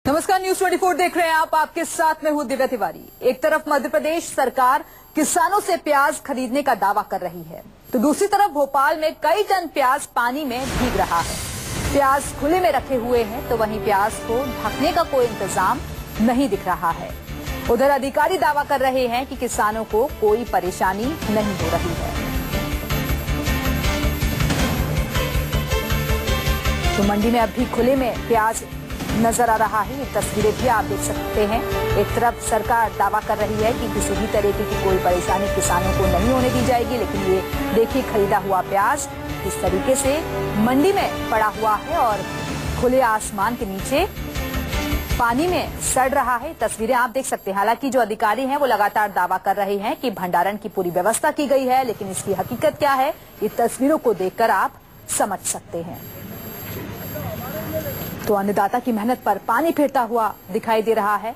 नमस्कार, न्यूज 24 देख रहे हैं आप। आपके साथ में हूं दिव्या तिवारी। एक तरफ मध्य प्रदेश सरकार किसानों से प्याज खरीदने का दावा कर रही है, तो दूसरी तरफ भोपाल में कई टन प्याज पानी में भीग रहा है। प्याज खुले में रखे हुए हैं, तो वहीं प्याज को ढकने का कोई इंतजाम नहीं दिख रहा है। उधर अधिकारी दावा कर रहे हैं कि किसानों को कोई परेशानी नहीं हो रही है। तो मंडी में अब भी खुले में प्याज नजर आ रहा है। ये तस्वीरें भी आप देख सकते हैं। एक तरफ सरकार दावा कर रही है कि किसी भी तरीके की कोई परेशानी किसानों को नहीं होने दी जाएगी, लेकिन ये देखिए खरीदा हुआ प्याज इस तरीके से मंडी में पड़ा हुआ है और खुले आसमान के नीचे पानी में सड़ रहा है। तस्वीरें आप देख सकते हैं। हालांकि जो अधिकारी हैं वो लगातार दावा कर रहे हैं कि भंडारण की पूरी व्यवस्था की गई है, लेकिन इसकी हकीकत क्या है ये तस्वीरों को देखकर आप समझ सकते हैं। तो अन्नदाता की मेहनत पर पानी फिरता हुआ दिखाई दे रहा है।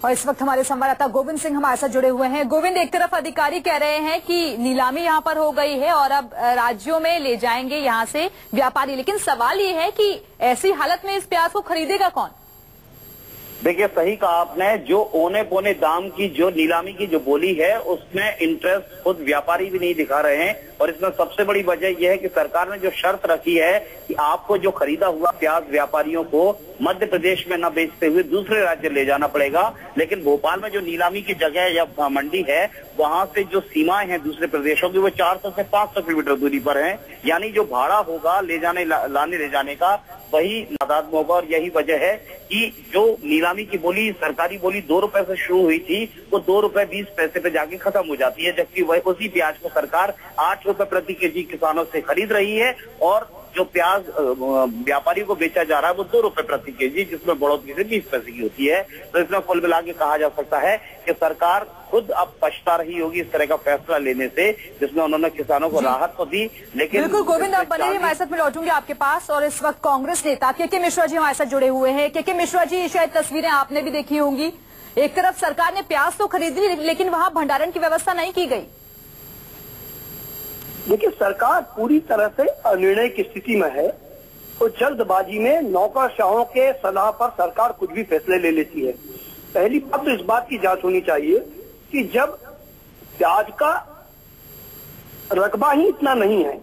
और इस वक्त हमारे संवाददाता गोविंद सिंह हमारे साथ जुड़े हुए हैं। गोविंद, एक तरफ अधिकारी कह रहे हैं कि नीलामी यहां पर हो गई है और अब राज्यों में ले जाएंगे यहां से व्यापारी, लेकिन सवाल ये है कि ऐसी हालत में इस प्याज को खरीदेगा कौन? देखिए, सही कहा आपने। जो औने पौने दाम की जो नीलामी की जो बोली है उसमें इंटरेस्ट खुद व्यापारी भी नहीं दिखा रहे हैं। और इसमें सबसे बड़ी वजह यह है कि सरकार ने जो शर्त रखी है कि आपको जो खरीदा हुआ प्याज व्यापारियों को मध्य प्रदेश में न बेचते हुए दूसरे राज्य ले जाना पड़ेगा। लेकिन भोपाल में जो नीलामी की जगह या मंडी है वहां से जो सीमाएं हैं दूसरे प्रदेशों की वो 400 से 500 किलोमीटर दूरी पर है। यानी जो भाड़ा होगा लाने ले जाने का वही नादाद होगा। और यही वजह है कि जो नीलामी की बोली, सरकारी बोली 2 रुपए से शुरू हुई थी, वो 2 रुपए 20 पैसे पे जाके खत्म हो जाती है, जबकि वह उसी प्याज को सरकार 8 रुपए प्रति केजी किसानों से खरीद रही है। और जो प्याज व्यापारी को बेचा जा रहा है वो 2 रुपए प्रति केजी, जिसमें बढ़ोतरी से 20 पैसे की होती है। तो इसमें कुल मिला के कहा जा सकता है कि सरकार खुद अब पछता रही होगी इस तरह का फैसला लेने से, जिसमें उन्होंने किसानों को राहत तो दी। लेकिन बिल्कुल गोविंद, आप बने हमारे साथ, मैं लौटूंगी आपके पास। और इस वक्त कांग्रेस नेता के मिश्रा जी हमारे साथ जुड़े हुए हैं। के मिश्रा जी, शायद तस्वीरें आपने भी देखी होंगी। एक तरफ सरकार ने प्याज तो खरीद ली, लेकिन वहां भंडारण की व्यवस्था नहीं की गई। देखिए, सरकार पूरी तरह से अनिर्णय की स्थिति में है। तो जल्दबाजी में नौकरशाहों के सलाह पर सरकार कुछ भी फैसले ले लेती है। पहली बात तो इस बात की जांच होनी चाहिए कि जब प्याज का रकबा ही इतना नहीं है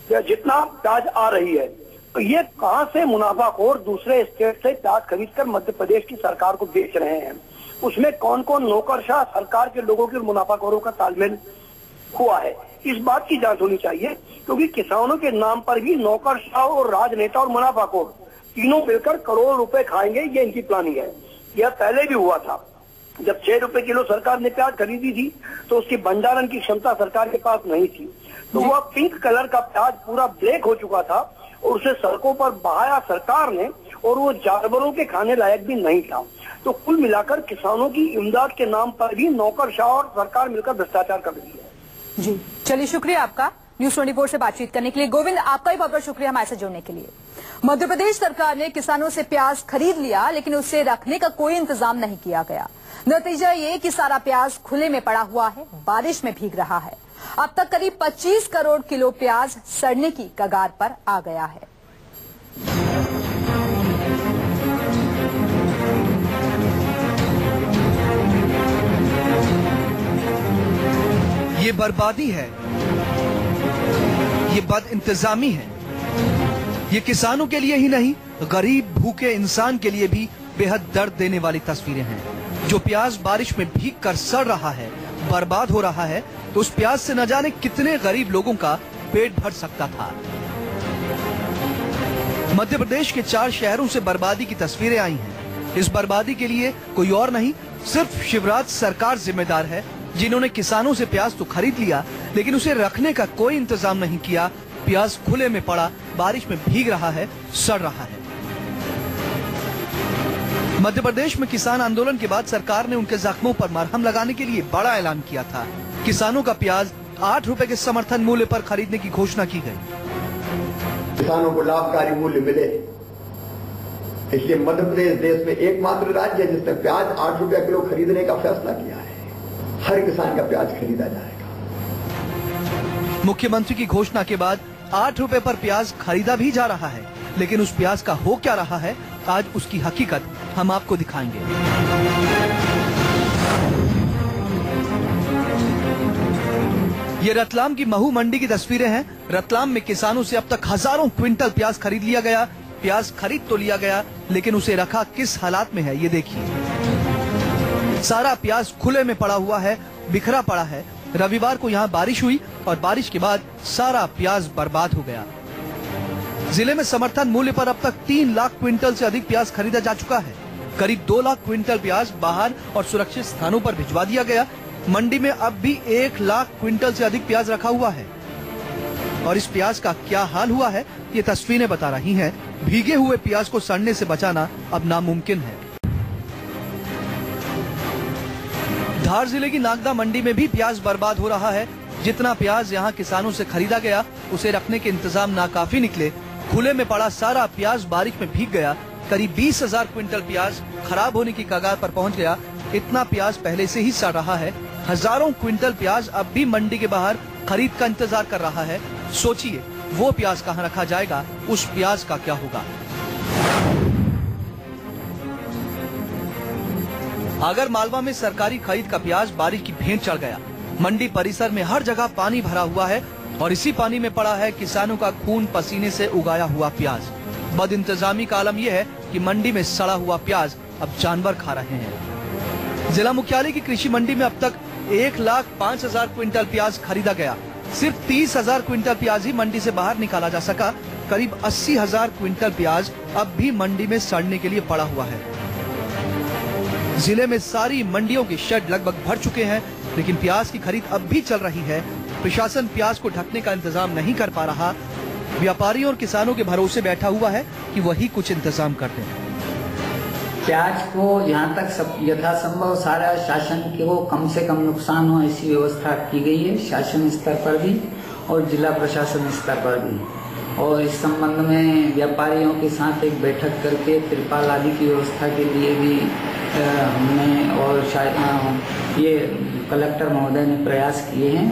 या जितना प्याज आ रही है, तो ये कहां से मुनाफाखोर दूसरे स्टेट से प्याज खरीदकर मध्य प्रदेश की सरकार को बेच रहे हैं। उसमें कौन कौन नौकरशाह सरकार के लोगों के मुनाफाखोरों का तालमेल हुआ है, इस बात की जांच होनी चाहिए। क्योंकि किसानों के नाम पर भी नौकरशाह और राजनेता और मुनाफाखोर तीनों मिलकर करोड़ों रुपए खाएंगे, ये इनकी प्लानिंग है। यह पहले भी हुआ था। जब 6 रुपए किलो सरकार ने प्याज खरीदी थी तो उसकी भंडारण की क्षमता सरकार के पास नहीं थी, तो वह पिंक कलर का प्याज पूरा ब्लैक हो चुका था और उसे सड़कों पर बहाया सरकार ने, और वो जानवरों के खाने लायक भी नहीं था। तो कुल मिलाकर किसानों की इमदाद के नाम पर भी नौकरशाह और सरकार मिलकर भ्रष्टाचार कर रही है। जी चलिए, शुक्रिया आपका न्यूज 24 से बातचीत करने के लिए। गोविंद, आपका भी बहुत बहुत शुक्रिया हमारे साथ जुड़ने के लिए। मध्य प्रदेश सरकार ने किसानों से प्याज खरीद लिया, लेकिन उसे रखने का कोई इंतजाम नहीं किया गया। नतीजा ये कि सारा प्याज खुले में पड़ा हुआ है, बारिश में भीग रहा है। अब तक करीब 25 करोड़ किलो प्याज सड़ने की कगार पर आ गया है। ये बर्बादी है, ये बदइंतजामी है। ये किसानों के लिए ही नहीं, गरीब भूखे इंसान के लिए भी बेहद दर्द देने वाली तस्वीरें हैं। जो प्याज बारिश में भीग कर सड़ रहा है, बर्बाद हो रहा है, तो उस प्याज से न जाने कितने गरीब लोगों का पेट भर सकता था। मध्य प्रदेश के 4 शहरों से बर्बादी की तस्वीरें आई हैं। इस बर्बादी के लिए कोई और नहीं, सिर्फ शिवराज सरकार जिम्मेदार है, जिन्होंने किसानों से प्याज तो खरीद लिया, लेकिन उसे रखने का कोई इंतजाम नहीं किया। प्याज खुले में पड़ा, बारिश में भीग रहा है, सड़ रहा है। मध्य प्रदेश में किसान आंदोलन के बाद सरकार ने उनके जख्मों पर मरहम लगाने के लिए बड़ा ऐलान किया था। किसानों का प्याज 8 रुपए के समर्थन मूल्य पर खरीदने की घोषणा की गई। किसानों को लाभकारी मूल्य मिले, इसलिए मध्य प्रदेश देश में एकमात्र राज्य है जिसने प्याज 8 रुपया किलो खरीदने का फैसला किया है। हर किसान का प्याज खरीदा जाएगा। मुख्यमंत्री की घोषणा के बाद 8 रुपए पर प्याज खरीदा भी जा रहा है, लेकिन उस प्याज का हो क्या रहा है, आज उसकी हकीकत हम आपको दिखाएंगे। ये रतलाम की महू मंडी की तस्वीरें हैं। रतलाम में किसानों से अब तक हजारों क्विंटल प्याज खरीद लिया गया। प्याज खरीद तो लिया गया, लेकिन उसे रखा किस हालात में है ये देखिए। सारा प्याज खुले में पड़ा हुआ है, बिखरा पड़ा है। रविवार को यहाँ बारिश हुई और बारिश के बाद सारा प्याज बर्बाद हो गया। जिले में समर्थन मूल्य पर अब तक 3 लाख क्विंटल से अधिक प्याज खरीदा जा चुका है। करीब 2 लाख क्विंटल प्याज बाहर और सुरक्षित स्थानों पर भिजवा दिया गया। मंडी में अब भी 1 लाख क्विंटल से अधिक प्याज रखा हुआ है और इस प्याज का क्या हाल हुआ है ये तस्वीरें बता रही हैं। भीगे हुए प्याज को सड़ने से बचाना अब नामुमकिन है। धार जिले की नागदा मंडी में भी प्याज बर्बाद हो रहा है। जितना प्याज यहाँ किसानों से खरीदा गया उसे रखने के इंतजाम नाकाफी निकले। खुले में पड़ा सारा प्याज बारिश में भीग गया। करीब 20,000 क्विंटल प्याज खराब होने की कगार पर पहुँच गया। इतना प्याज पहले से ही सड़ रहा है। हजारों क्विंटल प्याज अब भी मंडी के बाहर खरीद का इंतजार कर रहा है। सोचिए वो प्याज कहाँ रखा जाएगा, उस प्याज का क्या होगा। आगर मालवा में सरकारी खरीद का प्याज बारिश की भेंट चढ़ गया। मंडी परिसर में हर जगह पानी भरा हुआ है और इसी पानी में पड़ा है किसानों का खून पसीने से उगाया हुआ प्याज। बदइंतजामी का आलम यह है कि मंडी में सड़ा हुआ प्याज अब जानवर खा रहे हैं। जिला मुख्यालय की कृषि मंडी में अब तक 1,05,000 क्विंटल प्याज खरीदा गया। सिर्फ 30,000 क्विंटल प्याज ही मंडी से बाहर निकाला जा सका। करीब 80,000 क्विंटल प्याज अब भी मंडी में सड़ने के लिए पड़ा हुआ है। जिले में सारी मंडियों के शेड लगभग भर चुके हैं, लेकिन प्याज की खरीद अब भी चल रही है। प्रशासन प्याज को ढकने का इंतजाम नहीं कर पा रहा। व्यापारियों और किसानों के भरोसे बैठा हुआ है कि वही कुछ इंतजाम कर दें। प्याज को यहाँ तक सब यथासंभव सारा शासन को कम से कम नुकसान हो ऐसी व्यवस्था की गई है, शासन स्तर पर भी और जिला प्रशासन स्तर पर भी। और इस संबंध में व्यापारियों के साथ एक बैठक करके तिरपाल आदि की व्यवस्था के लिए भी हमने और शायद ये कलेक्टर महोदय ने प्रयास किए हैं।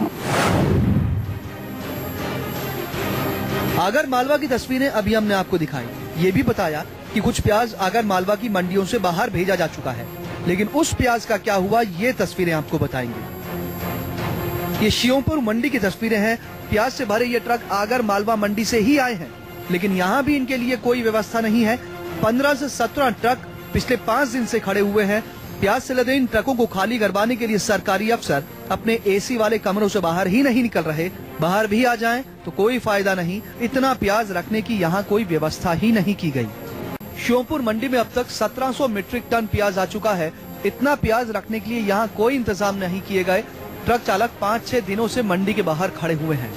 आगर मालवा की तस्वीरें अभी हमने आपको दिखाई। ये भी बताया कि कुछ प्याज आगर मालवा की मंडियों से बाहर भेजा जा चुका है, लेकिन उस प्याज का क्या हुआ ये तस्वीरें आपको बताएंगे। ये श्योपुर मंडी की तस्वीरें हैं। प्याज से भरे ये ट्रक आगर मालवा मंडी से ही आए हैं, लेकिन यहाँ भी इनके लिए कोई व्यवस्था नहीं है। 15 से 17 ट्रक पिछले 5 दिन से खड़े हुए हैं। प्याज से लदे इन ट्रकों को खाली करवाने के लिए सरकारी अफसर अपने एसी वाले कमरों से बाहर ही नहीं निकल रहे। बाहर भी आ जाएं तो कोई फायदा नहीं। इतना प्याज रखने की यहाँ कोई व्यवस्था ही नहीं की गई। श्योपुर मंडी में अब तक 1700 मीट्रिक टन प्याज आ चुका है। इतना प्याज रखने के लिए यहाँ कोई इंतजाम नहीं किए गए। ट्रक चालक 5-6 दिनों से मंडी के बाहर खड़े हुए हैं।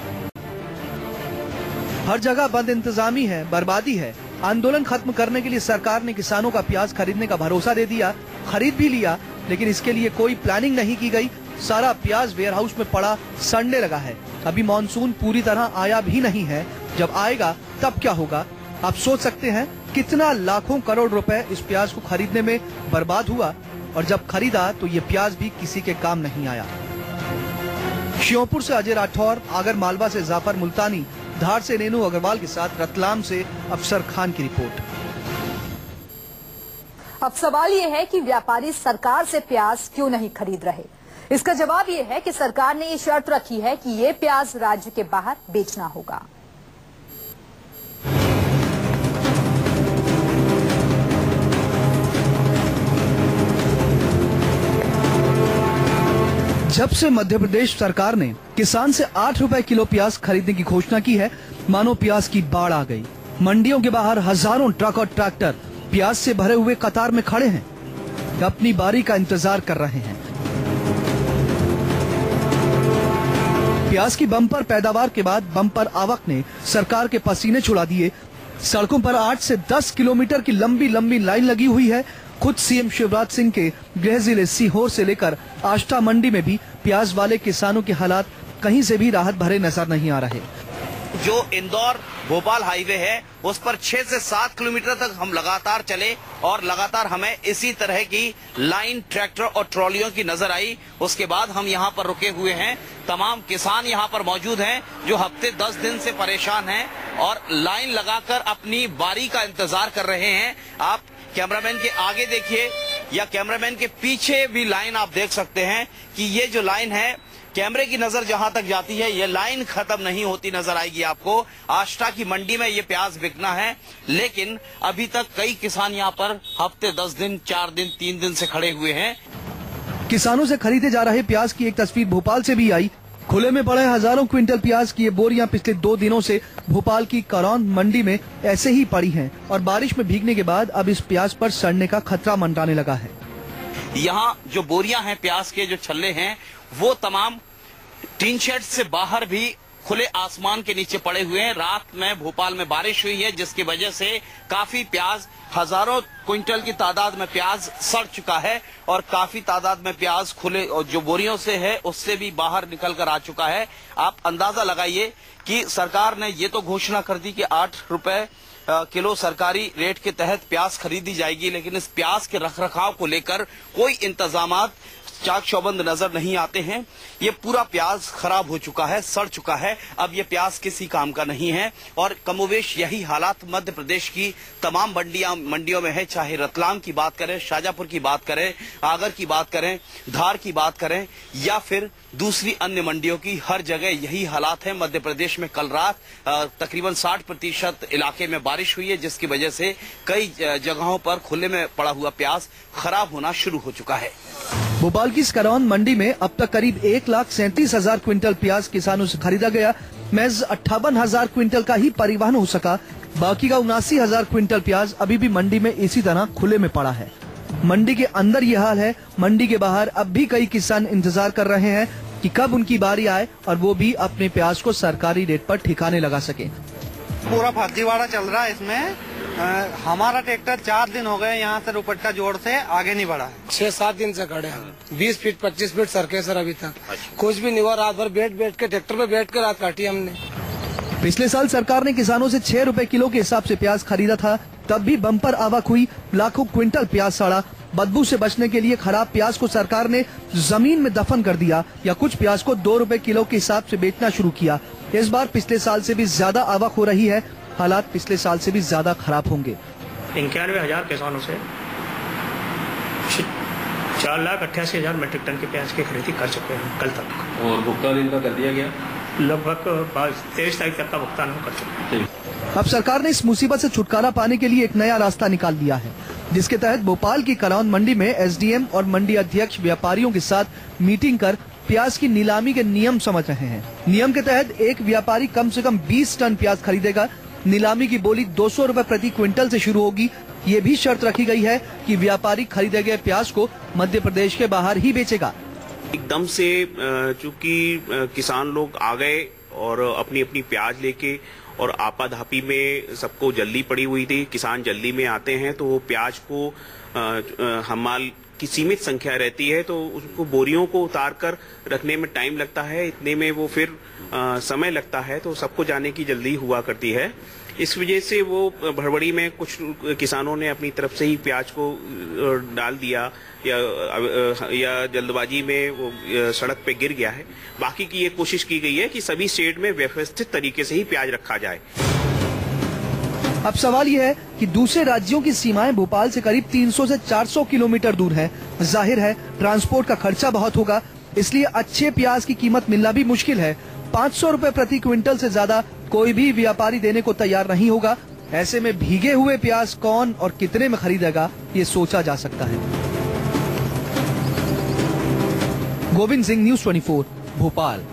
हर जगह बंद इंतजामी है, बर्बादी है। आंदोलन खत्म करने के लिए सरकार ने किसानों का प्याज खरीदने का भरोसा दे दिया, खरीद भी लिया, लेकिन इसके लिए कोई प्लानिंग नहीं की गई। सारा प्याज वेयरहाउस में पड़ा सड़ने लगा है। अभी मानसून पूरी तरह आया भी नहीं है। जब आएगा तब क्या होगा, आप सोच सकते हैं कितना लाखों करोड़ रुपए इस प्याज को खरीदने में बर्बाद हुआ, और जब खरीदा तो ये प्याज भी किसी के काम नहीं आया। श्योपुर से अजय राठौर, आगर मालवा से जाफर मुल्तानी, धार से रेनू अग्रवाल के साथ रतलाम से अफसर खान की रिपोर्ट। अब सवाल ये है कि व्यापारी सरकार से प्याज क्यों नहीं खरीद रहे। इसका जवाब ये है कि सरकार ने ये शर्त रखी है कि ये प्याज राज्य के बाहर बेचना होगा। जब से मध्य प्रदेश सरकार ने किसान से 8 रुपए किलो प्याज खरीदने की घोषणा की है, मानो प्याज की बाढ़ आ गई। मंडियों के बाहर हजारों ट्रक और ट्रैक्टर प्याज से भरे हुए कतार में खड़े हैं, अपनी बारी का इंतजार कर रहे हैं। प्याज की बम्पर पैदावार के बाद बम्पर आवक ने सरकार के पसीने छुड़ा दिए। सड़कों पर 8 से 10 किलोमीटर की लंबी लंबी लाइन लगी हुई है। खुद सीएम शिवराज सिंह के गृह जिले सीहोर से लेकर आष्टा मंडी में भी प्याज वाले किसानों के हालात कहीं से भी राहत भरे नजर नहीं आ रहे। जो इंदौर भोपाल हाईवे है उस पर 6 से 7 किलोमीटर तक हम लगातार चले और लगातार हमें इसी तरह की लाइन ट्रैक्टर और ट्रॉलियों की नजर आई। उसके बाद हम यहाँ पर रुके हुए हैं। तमाम किसान यहाँ पर मौजूद हैं जो हफ्ते 10 दिन से परेशान हैं और लाइन लगाकर अपनी बारी का इंतजार कर रहे हैं। आप कैमरामैन के आगे देखिए या कैमरामैन के पीछे भी लाइन आप देख सकते हैं कि ये जो लाइन है, कैमरे की नजर जहां तक जाती है ये लाइन खत्म नहीं होती नजर आएगी आपको। आष्टा की मंडी में ये प्याज बिकना है, लेकिन अभी तक कई किसान यहाँ पर हफ्ते 10 दिन, 4 दिन, 3 दिन से खड़े हुए हैं। किसानों से खरीदे जा रहे प्याज की एक तस्वीर भोपाल से भी आई। खुले में पड़े हजारों क्विंटल प्याज की ये बोरियां पिछले 2 दिनों से भोपाल की करौंद मंडी में ऐसे ही पड़ी हैं और बारिश में भीगने के बाद अब इस प्याज पर सड़ने का खतरा मंडराने लगा है। यहाँ जो बोरियां हैं प्याज के, जो छल्ले हैं, वो तमाम टीन शेड से बाहर भी खुले आसमान के नीचे पड़े हुए हैं। रात में भोपाल में बारिश हुई है जिसकी वजह से काफी प्याज, हजारों क्विंटल की तादाद में प्याज सड़ चुका है और काफी तादाद में प्याज खुले और जो बोरियों से है उससे भी बाहर निकल कर आ चुका है। आप अंदाजा लगाइए कि सरकार ने ये तो घोषणा कर दी कि 8 रुपए किलो सरकारी रेट के तहत प्याज खरीदी जाएगी, लेकिन इस प्याज के रखरखाव को लेकर कोई इंतजामात चाक चौबंद नजर नहीं आते हैं। ये पूरा प्याज खराब हो चुका है, सड़ चुका है। अब ये प्याज किसी काम का नहीं है और कमोवेश यही हालात मध्य प्रदेश की तमाम मंडियों में है। चाहे रतलाम की बात करें, शाजापुर की बात करें, आगर की बात करें, धार की बात करें या फिर दूसरी अन्य मंडियों की, हर जगह यही हालात है। मध्य प्रदेश में कल रात तकरीबन 60% इलाके में बारिश हुई है जिसकी वजह से कई जगहों पर खुले में पड़ा हुआ प्याज खराब होना शुरू हो चुका है। भोपाल की करौंद मंडी में अब तक करीब 1,37,000 क्विंटल प्याज किसानों से खरीदा गया। महज 58,000 क्विंटल का ही परिवहन हो सका। बाकी का 79,000 क्विंटल प्याज अभी भी मंडी में इसी तरह खुले में पड़ा है। मंडी के अंदर ये हाल है, मंडी के बाहर अब भी कई किसान इंतजार कर रहे हैं कि कब उनकी बारी आए और वो भी अपने प्याज को सरकारी रेट पर ठिकाने लगा सके। पूरा फर्जीवाड़ा चल रहा है इसमें। हमारा ट्रैक्टर 4 दिन हो गए यहाँ से रुपट्टा जोड़ से आगे नहीं बढ़ा है। 6-7 दिन से खड़े हैं। 20 फीट 25 फीट सड़के सर अभी तक कुछ भी नहीं हुआ। रात भर बैठ के ट्रैक्टर पे बैठ कर रात काटी हमने। पिछले साल सरकार ने किसानों से 6 रुपए किलो के हिसाब से प्याज खरीदा था, तब भी बम्पर आवक हुई। लाखों क्विंटल प्याज सड़ा। बदबू से बचने के लिए खराब प्याज को सरकार ने जमीन में दफन कर दिया या कुछ प्याज को 2 रुपए किलो के हिसाब से बेचना शुरू किया। इस बार पिछले साल से भी ज्यादा आवक हो रही है। हालात पिछले साल से भी ज्यादा खराब होंगे। 91,000 किसानों से 4,88,000 मीट्रिक टन के प्याज की खरीदी कर चुके हैं कल तक। और भुगतान इनका कर दिया गया? लगभग 23 तारीख तक का भुगतान हम कर चुके हैं। अब सरकार ने इस मुसीबत से छुटकारा पाने के लिए एक नया रास्ता निकाल दिया है, जिसके तहत भोपाल की करौंद मंडी में एसडीएम और मंडी अध्यक्ष व्यापारियों के साथ मीटिंग कर प्याज की नीलामी के नियम समझ रहे हैं। नियम के तहत एक व्यापारी कम से कम 20 टन प्याज खरीदेगा। नीलामी की बोली 200 रुपए प्रति क्विंटल से शुरू होगी। ये भी शर्त रखी गई है कि व्यापारी खरीदे गए प्याज को मध्य प्रदेश के बाहर ही बेचेगा। एकदम से चूंकि किसान लोग आ गए और अपनी अपनी प्याज लेके और आपाधापी में सबको जल्दी पड़ी हुई थी। किसान जल्दी में आते हैं तो वो प्याज को हमाल की सीमित संख्या रहती है तो उसको बोरियों को उतार कर रखने में टाइम लगता है। इतने में वो फिर समय लगता है तो सबको जाने की जल्दी हुआ करती है। इस वजह से वो भड़बड़ी में कुछ किसानों ने अपनी तरफ से ही प्याज को डाल दिया या जल्दबाजी में वो सड़क पे गिर गया है। बाकी की ये कोशिश की गई है कि सभी स्टेट में व्यवस्थित तरीके से ही प्याज रखा जाए। अब सवाल यह है कि दूसरे राज्यों की सीमाएं भोपाल से करीब 300 से 400 किलोमीटर दूर है। जाहिर है ट्रांसपोर्ट का खर्चा बहुत होगा, इसलिए अच्छे प्याज की कीमत मिलना भी मुश्किल है। 500 रुपए प्रति क्विंटल से ज्यादा कोई भी व्यापारी देने को तैयार नहीं होगा। ऐसे में भीगे हुए प्याज कौन और कितने में खरीदेगा, ये सोचा जा सकता है। गोविंद सिंह, न्यूज़ 24, भोपाल।